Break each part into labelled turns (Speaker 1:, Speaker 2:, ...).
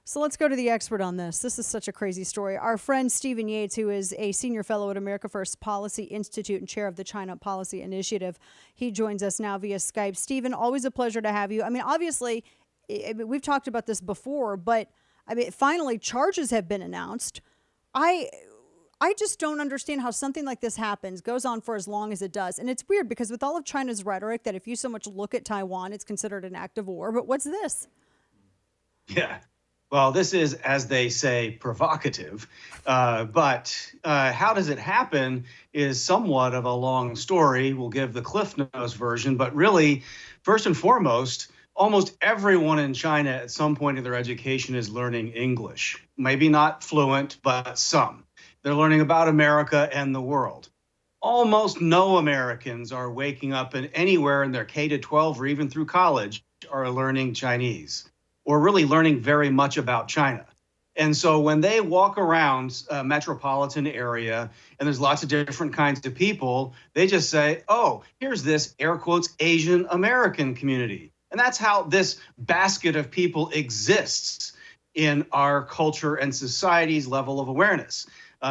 Speaker 1: So let's go to the expert on this. This is such a crazy story. Our friend Stephen Yates, who is a senior fellow at America First Policy Institute and chair of the China Policy Initiative, he joins us now via Skype. Stephen, always a pleasure to have you. I mean, obviously, we've talked about this before, but I mean, finally, charges have been announced. I I just don't understand how something like this happens, goes on for as long as it does. And it's weird because with all of China's rhetoric that if you so much look at Taiwan, it's considered an act of war. But what's this?
Speaker 2: Yeah. Well, this is, as they say, provocative. But how does it happen is somewhat of a long story. We'll give the Cliff Notes version. But really, first and foremost, almost everyone in China at some point in their education is learning English. Maybe not fluent, but some. They're learning about America and the world. Almost no Americans are waking up and anywhere in their K to 12 or even through college are learning Chinese or really learning very much about China. And so when they walk around a metropolitan area and there's lots of different kinds of people, they just say, oh, here's this air quotes Asian American community. And that's how this basket of people exists in our culture and society's level of awareness.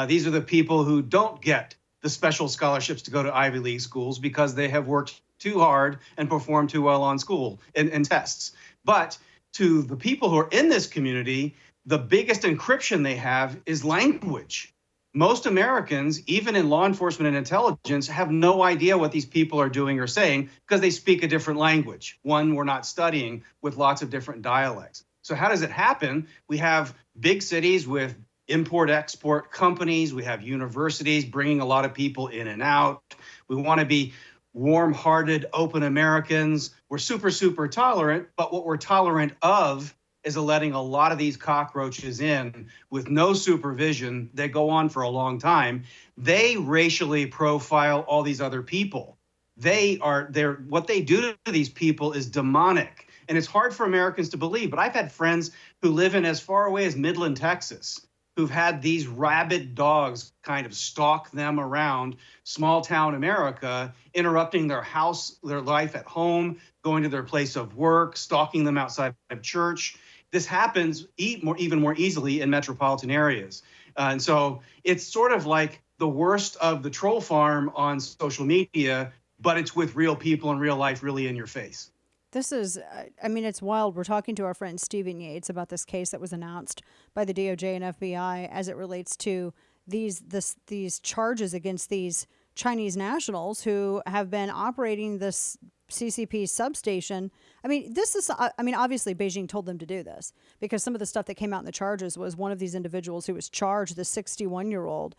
Speaker 2: These are the people who don't get the special scholarships to go to Ivy League schools because they have worked too hard and performed too well on school and tests. But to the people who are in this community, the biggest encryption they have is language. Most Americans, even in law enforcement and intelligence, have no idea what these people are doing or saying because they speak a different language, one we're not studying with lots of different dialects. So how does it happen? We have big cities with import-export companies. We have universities bringing a lot of people in and out. We want to be warm-hearted, open Americans. We're super, super tolerant, but what we're tolerant of is letting a lot of these cockroaches in with no supervision. They go on for a long time. They racially profile all these other people. What they do to these people is demonic. And it's hard for Americans to believe, but I've had friends who live in as far away as Midland, Texas, who've had these rabid dogs kind of stalk them around small town America, interrupting their house, their life at home, going to their place of work, stalking them outside of church. This happens even more easily in metropolitan areas. And so it's sort of like the worst of the troll farm on social media, but it's with real people in real life, really in your face.
Speaker 1: This is, I mean, it's wild. We're talking to our friend Stephen Yates about this case that was announced by the DOJ and FBI as it relates to these charges against these Chinese nationals who have been operating this CCP substation. I mean, obviously Beijing told them to do this because some of the stuff that came out in the charges was one of these individuals who was charged, the 61-year-old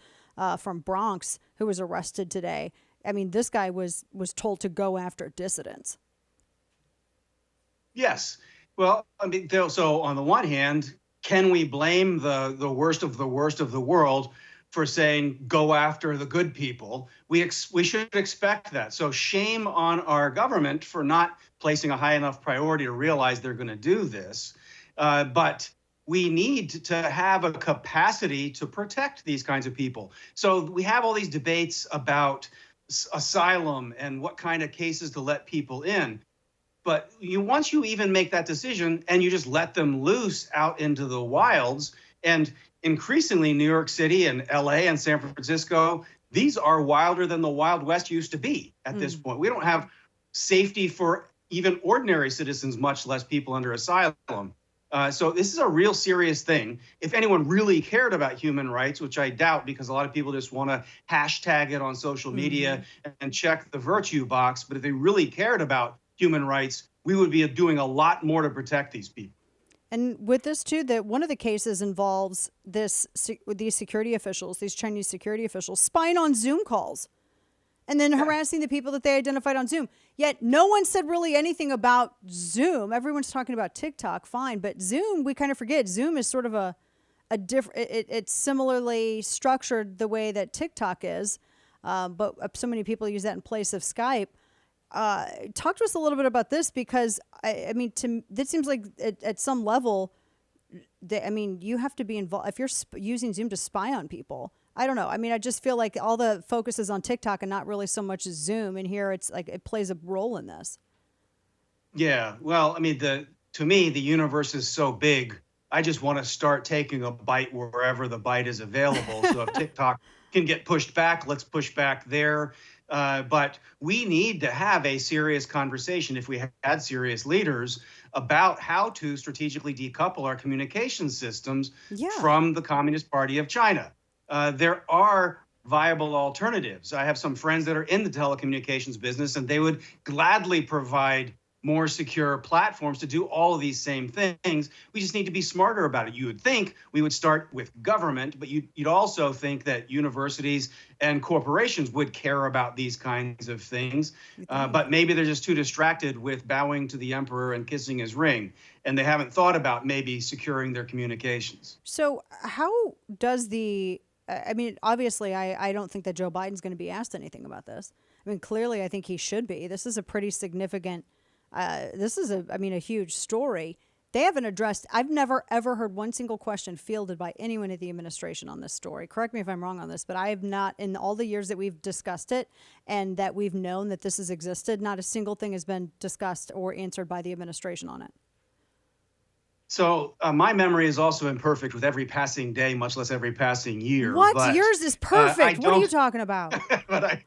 Speaker 1: from Bronx who was arrested today. I mean, this guy was told to go after dissidents.
Speaker 2: Yes. Well, I mean, so on the one hand, can we blame the worst of the worst of the world for saying go after the good people? We should expect that. So shame on our government for not placing a high enough priority to realize they're going to do this. But we need to have a capacity to protect these kinds of people. So we have all these debates about asylum and what kind of cases to let people in. But once you even make that decision and you just let them loose out into the wilds, and increasingly New York City and LA and San Francisco, these are wilder than the Wild West used to be at this point. We don't have safety for even ordinary citizens, much less people under asylum. So this is a real serious thing. If anyone really cared about human rights, which I doubt because a lot of people just want to hashtag it on social media and check the virtue box, but if they really cared about human rights, we would be doing a lot more to protect these people.
Speaker 1: And with this too, that one of the cases involves these security officials, these Chinese security officials, spying on Zoom calls and then harassing the people that they identified on Zoom. Yet no one said really anything about Zoom. Everyone's talking about TikTok, fine, but Zoom, we kind of forget. Zoom is sort of a different. It's similarly structured the way that TikTok is, but so many people use that in place of Skype. Talk to us a little bit about this because I mean, this seems like at some level, you have to be involved if you're using Zoom to spy on people. I don't know. I mean, I just feel like all the focus is on TikTok and not really so much as Zoom. And here, it's like it plays a role in this.
Speaker 2: Yeah. Well, I mean, to me, the universe is so big I just want to start taking a bite wherever the bite is available. So if TikTok can get pushed back, let's push back there. But we need to have a serious conversation, if we had serious leaders, about how to strategically decouple our communication systems
Speaker 1: Yeah.
Speaker 2: from the Communist Party of China. There are viable alternatives. I have some friends that are in the telecommunications business, and they would gladly provide more secure platforms to do all of these same things. We just need to be smarter about it. You would think we would start with government, but you'd also think that universities and corporations would care about these kinds of things. But maybe they're just too distracted with bowing to the emperor and kissing his ring, and they haven't thought about maybe securing their communications.
Speaker 1: So how does I mean, obviously, I don't think that Joe Biden's going to be asked anything about this. I mean, clearly, I think he should be. This is a pretty significant, a huge story. They haven't addressed, I've never, ever heard one single question fielded by anyone at the administration on this story. Correct me if I'm wrong on this, but I have not, in all the years that we've discussed it and that we've known that this has existed, not a single thing has been discussed or answered by the administration on it.
Speaker 2: So my memory is also imperfect with every passing day, much less every passing year.
Speaker 1: What?
Speaker 2: But,
Speaker 1: Yours is perfect. What are you talking about?
Speaker 2: but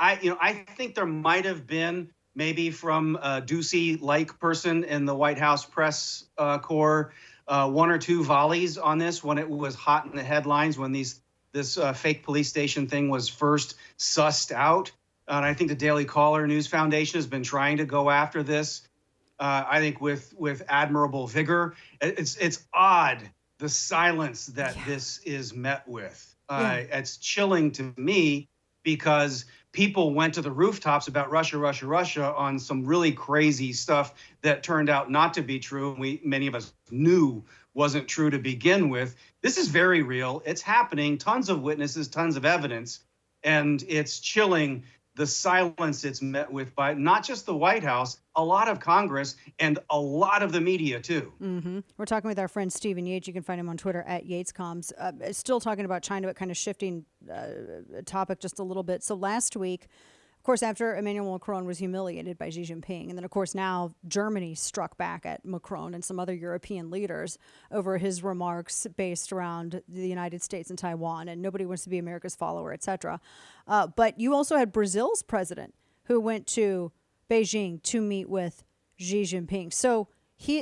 Speaker 2: I think there might have been maybe from a Ducey-like person in the White House press corps, one or two volleys on this when it was hot in the headlines, when this fake police station thing was first sussed out. And I think the Daily Caller News Foundation has been trying to go after this. I think with admirable vigor. It's odd, the silence that this is met with. It's chilling to me because people went to the rooftops about Russia on some really crazy stuff that turned out not to be true. Many of us knew wasn't true to begin with. This is very real. It's happening. Tons of witnesses, tons of evidence, and it's chilling the silence it's met with by not just the White House, a lot of Congress, and a lot of the media, too.
Speaker 1: Mm-hmm. We're talking with our friend Stephen Yates. You can find him on Twitter at YatesComs. Still talking about China, but kind of shifting topic just a little bit. So last week, of course, after Emmanuel Macron was humiliated by Xi Jinping, and then, of course, now Germany struck back at Macron and some other European leaders over his remarks based around the United States and Taiwan, and nobody wants to be America's follower, etc. But you also had Brazil's president who went to Beijing to meet with Xi Jinping. So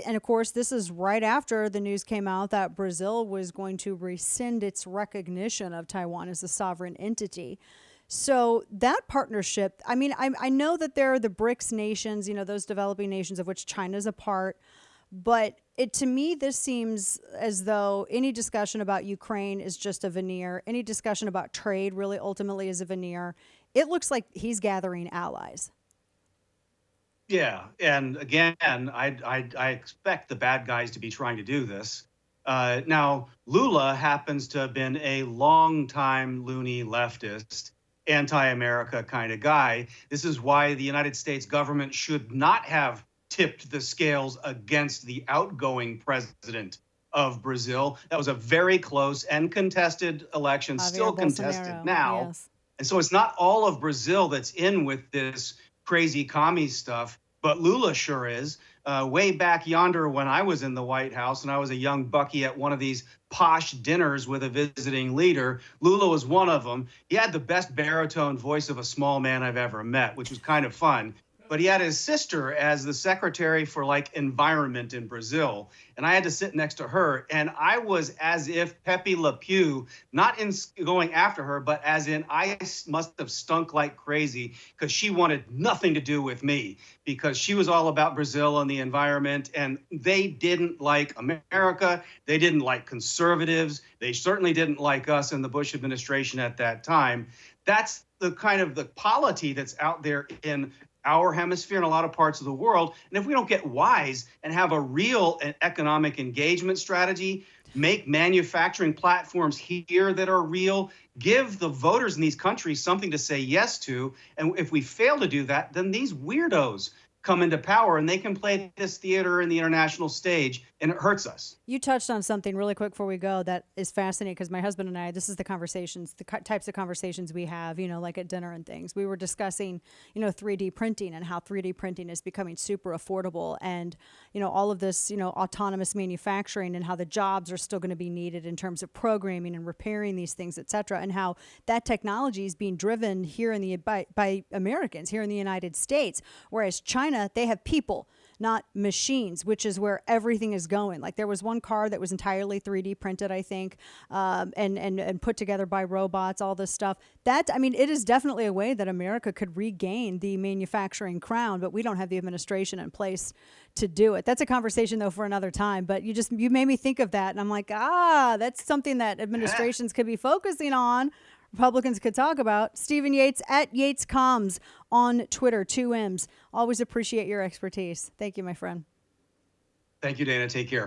Speaker 1: and of course, this is right after the news came out that Brazil was going to rescind its recognition of Taiwan as a sovereign entity. So that partnership, I mean, I know that there are the BRICS nations, those developing nations of which China's a part. But to me, this seems as though any discussion about Ukraine is just a veneer. Any discussion about trade really ultimately is a veneer. It looks like he's gathering allies.
Speaker 2: Yeah. And again, I expect the bad guys to be trying to do this. Now, Lula happens to have been a longtime loony leftist, anti-America kind of guy. This is why the United States government should not have tipped the scales against the outgoing president of Brazil. That was a very close and contested election,
Speaker 1: Javier
Speaker 2: still
Speaker 1: Bolsonaro,
Speaker 2: contested now.
Speaker 1: yes.
Speaker 2: And so it's not all of Brazil that's in with this crazy commie stuff, but Lula sure is. Way back yonder when I was in the White House and I was a young bucky at one of these posh dinners with a visiting leader, Lula was one of them. He had the best baritone voice of a small man I've ever met, which was kind of fun. But he had his sister as the secretary for environment in Brazil. And I had to sit next to her. And I was as if Pepe Le Pew, not in going after her, but as in I must have stunk like crazy because she wanted nothing to do with me because she was all about Brazil and the environment. And they didn't like America. They didn't like conservatives. They certainly didn't like us in the Bush administration at that time. That's the kind of the polity that's out there in our hemisphere and a lot of parts of the world. And if we don't get wise and have a real economic engagement strategy, make manufacturing platforms here that are real, give the voters in these countries something to say yes to. And if we fail to do that, then these weirdos come into power, and they can play this theater in the international stage, and it hurts us.
Speaker 1: You touched on something really quick before we go that is fascinating, because my husband and I, this is the conversations, the types of conversations we have, like at dinner and things. We were discussing, 3D printing and how 3D printing is becoming super affordable, and, all of this, autonomous manufacturing, and how the jobs are still going to be needed in terms of programming and repairing these things, et cetera, and how that technology is being driven here by Americans here in the United States, whereas China, they have people, not machines, which is where everything is going. Like there was one car that was entirely 3D printed, I think, and put together by robots, all this stuff. It is definitely a way that America could regain the manufacturing crown, but we don't have the administration in place to do it. That's a conversation though for another time, but you made me think of that. And I'm like, that's something that administrations could be focusing on. Republicans could talk about. Stephen Yates at YatesComms on Twitter, 2 M's. Always appreciate your expertise. Thank you, my friend.
Speaker 2: Thank you, Dana. Take care.